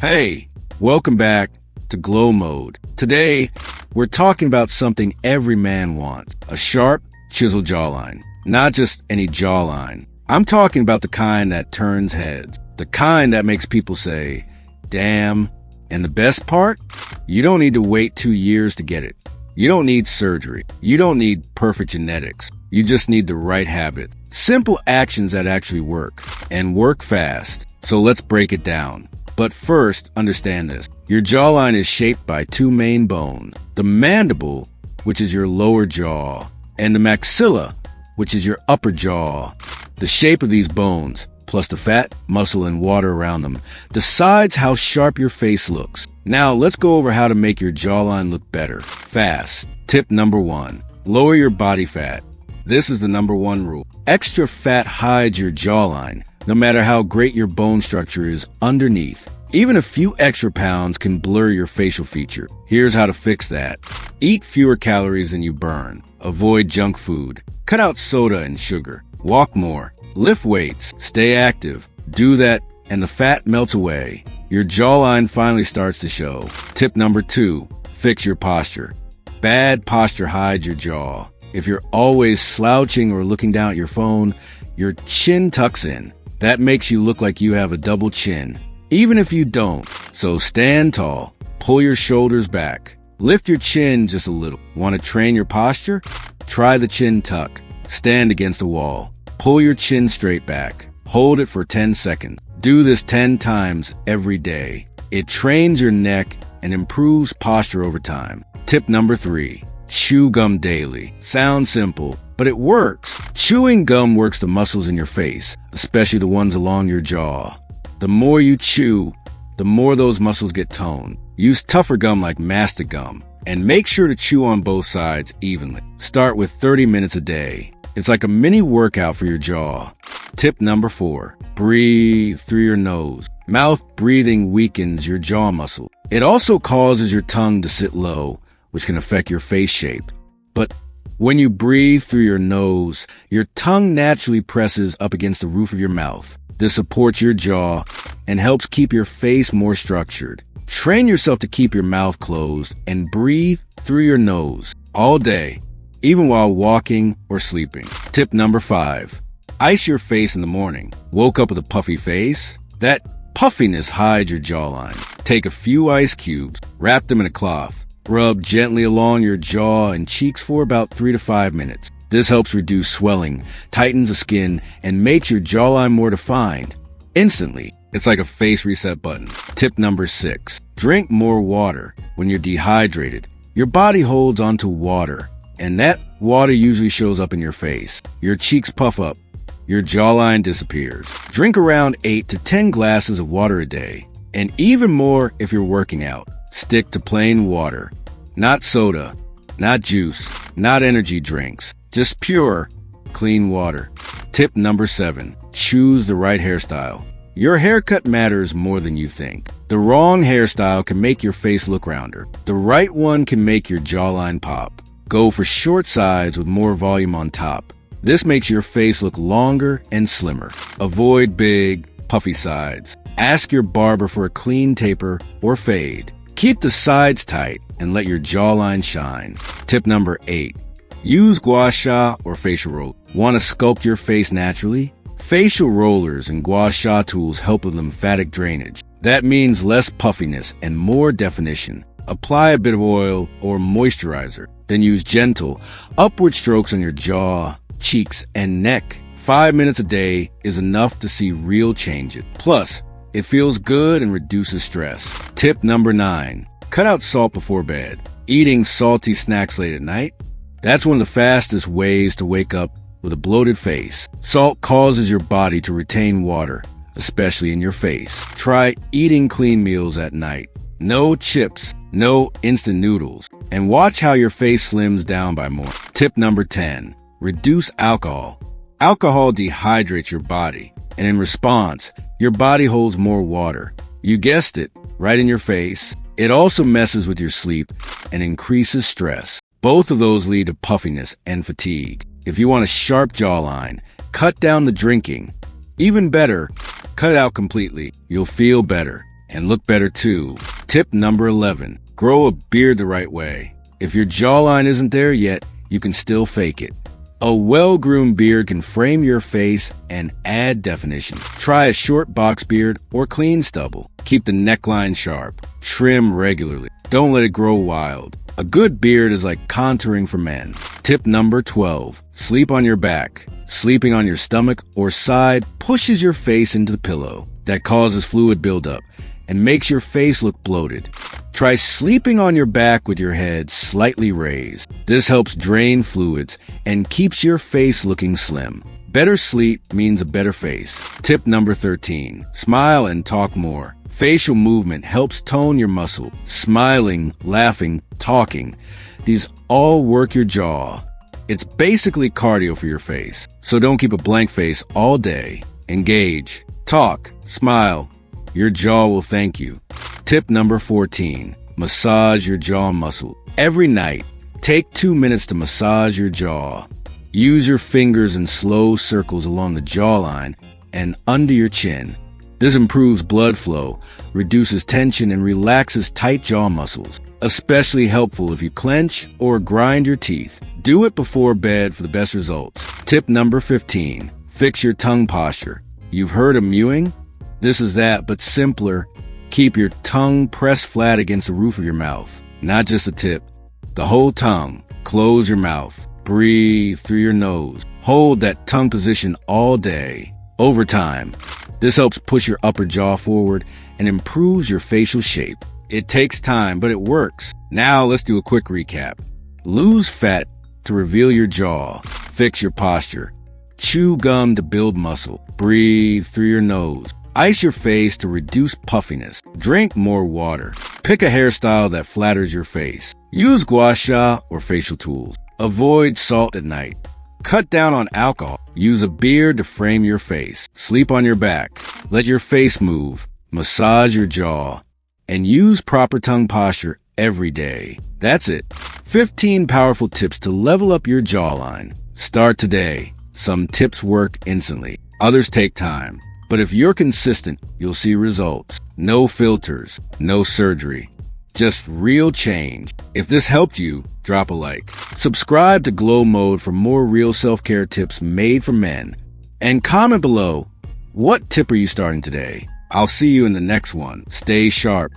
Hey, welcome back to Glow Mode. Today, we're talking about something every man wants, a sharp, chiseled jawline. Not just any jawline. I'm talking about the kind that turns heads, the kind that makes people say, damn. And the best part? You don't need to wait 2 years to get it. You don't need surgery. You don't need perfect genetics. You just need the right habit. Simple actions that actually work, and work fast. So let's break it down. But first, understand this. Your jawline is shaped by two main bones. The mandible, which is your lower jaw, and the maxilla, which is your upper jaw. The shape of these bones, plus the fat, muscle, and water around them, decides how sharp your face looks. Now, let's go over how to make your jawline look better, fast. Tip number 1. Lower your body fat. This is the number 1 rule. Extra fat hides your jawline, no matter how great your bone structure is underneath. Even a few extra pounds can blur your facial feature. Here's how to fix that. Eat fewer calories than you burn. Avoid junk food. Cut out soda and sugar. Walk more. Lift weights. Stay active. Do that and the fat melts away. Your jawline finally starts to show. Tip number 2. Fix your posture. Bad posture hides your jaw. If you're always slouching or looking down at your phone, your chin tucks in. That makes you look like you have a double chin, even if you don't. So stand tall, pull your shoulders back, lift your chin just a little. Want to train your posture? Try the chin tuck. Stand against the wall. Pull your chin straight back. Hold it for 10 seconds. Do this 10 times every day. It trains your neck and improves posture over time. Tip number 3. Chew gum daily. Sounds simple, but it works. Chewing gum works the muscles in your face, especially the ones along your jaw. The more you chew, the more those muscles get toned. Use tougher gum like mastic gum, and make sure to chew on both sides evenly. Start with 30 minutes a day. It's like a mini workout for your jaw. Tip number 4. Breathe through your nose. Mouth breathing weakens your jaw muscle. It also causes your tongue to sit low, which can affect your face shape. But when you breathe through your nose, your tongue naturally presses up against the roof of your mouth. This supports your jaw and helps keep your face more structured. Train yourself to keep your mouth closed and breathe through your nose all day, even while walking or sleeping. Tip number 5. Ice your face in the morning. Woke up with a puffy face? That puffiness hides your jawline. Take a few ice cubes, wrap them in a cloth. Rub gently along your jaw and cheeks for about 3 to 5 minutes. This helps reduce swelling, tightens the skin, and makes your jawline more defined. Instantly, it's like a face reset button. Tip number 6. Drink more water. When you're dehydrated, your body holds onto water, and that water usually shows up in your face. Your cheeks puff up. Your jawline disappears. Drink around 8 to 10 glasses of water a day, and even more if you're working out. Stick to plain water, not soda, not juice, not energy drinks, just pure, clean water. Tip number 7. Choose the right hairstyle. Your haircut matters more than you think. The wrong hairstyle can make your face look rounder. The right one can make your jawline pop. Go for short sides with more volume on top. This makes your face look longer and slimmer. Avoid big, puffy sides. Ask your barber for a clean taper or fade. Keep the sides tight and let your jawline shine. Tip number 8. Use gua sha or facial roll. Want to sculpt your face naturally? Facial rollers and gua sha tools help with lymphatic drainage. That means less puffiness and more definition. Apply a bit of oil or moisturizer. Then use gentle, upward strokes on your jaw, cheeks, and neck. 5 minutes a day is enough to see real changes. Plus, it feels good and reduces stress. Tip number 9. Cut out salt before bed. Eating salty snacks late at night? That's one of the fastest ways to wake up with a bloated face. Salt causes your body to retain water, especially in your face. Try eating clean meals at night. No chips, no instant noodles. And watch how your face slims down by more. Tip number 10. Reduce alcohol. Alcohol dehydrates your body, and in response, your body holds more water. You guessed it, right in your face. It also messes with your sleep and increases stress. Both of those lead to puffiness and fatigue. If you want a sharp jawline, cut down the drinking. Even better, cut it out completely. You'll feel better, and look better too. Tip number 11. Grow a beard the right way. If your jawline isn't there yet, you can still fake it. A well-groomed beard can frame your face and add definition. Try a short box beard or clean stubble. Keep the neckline sharp. Trim regularly. Don't let it grow wild. A good beard is like contouring for men. Tip number 12. Sleep on your back. Sleeping on your stomach or side pushes your face into the pillow. That causes fluid buildup and makes your face look bloated. Try sleeping on your back with your head slightly raised. This helps drain fluids and keeps your face looking slim. Better sleep means a better face. Tip number 13. Smile and talk more. Facial movement helps tone your muscle. Smiling, laughing, talking. These all work your jaw. It's basically cardio for your face. So don't keep a blank face all day. Engage. Talk. Smile. Your jaw will thank you. Tip number 14. Massage your jaw muscle. Every night, take 2 minutes to massage your jaw. Use your fingers in slow circles along the jawline and under your chin. This improves blood flow, reduces tension, and relaxes tight jaw muscles. Especially helpful if you clench or grind your teeth. Do it before bed for the best results. Tip number 15. Fix your tongue posture. You've heard of mewing? This is that, but simpler. Keep your tongue pressed flat against the roof of your mouth. Not just the tip. The whole tongue. Close your mouth. Breathe through your nose. Hold that tongue position all day. Over time, this helps push your upper jaw forward and improves your facial shape. It takes time, but it works. Now let's do a quick recap. Lose fat to reveal your jaw. Fix your posture. Chew gum to build muscle. Breathe through your nose. Ice your face to reduce puffiness. Drink more water. Pick a hairstyle that flatters your face. Use gua sha or facial tools. Avoid salt at night. Cut down on alcohol. Use a beard to frame your face. Sleep on your back. Let your face move. Massage your jaw. And use proper tongue posture every day. That's it. 15 powerful tips to level up your jawline. Start today. Some tips work instantly. Others take time. But if you're consistent, you'll see results. No filters, no surgery. Just real change. If this helped you, drop a like. Subscribe to Glow Mode for more real self-care tips made for men. And comment below, what tip are you starting today? I'll see you in the next one. Stay sharp.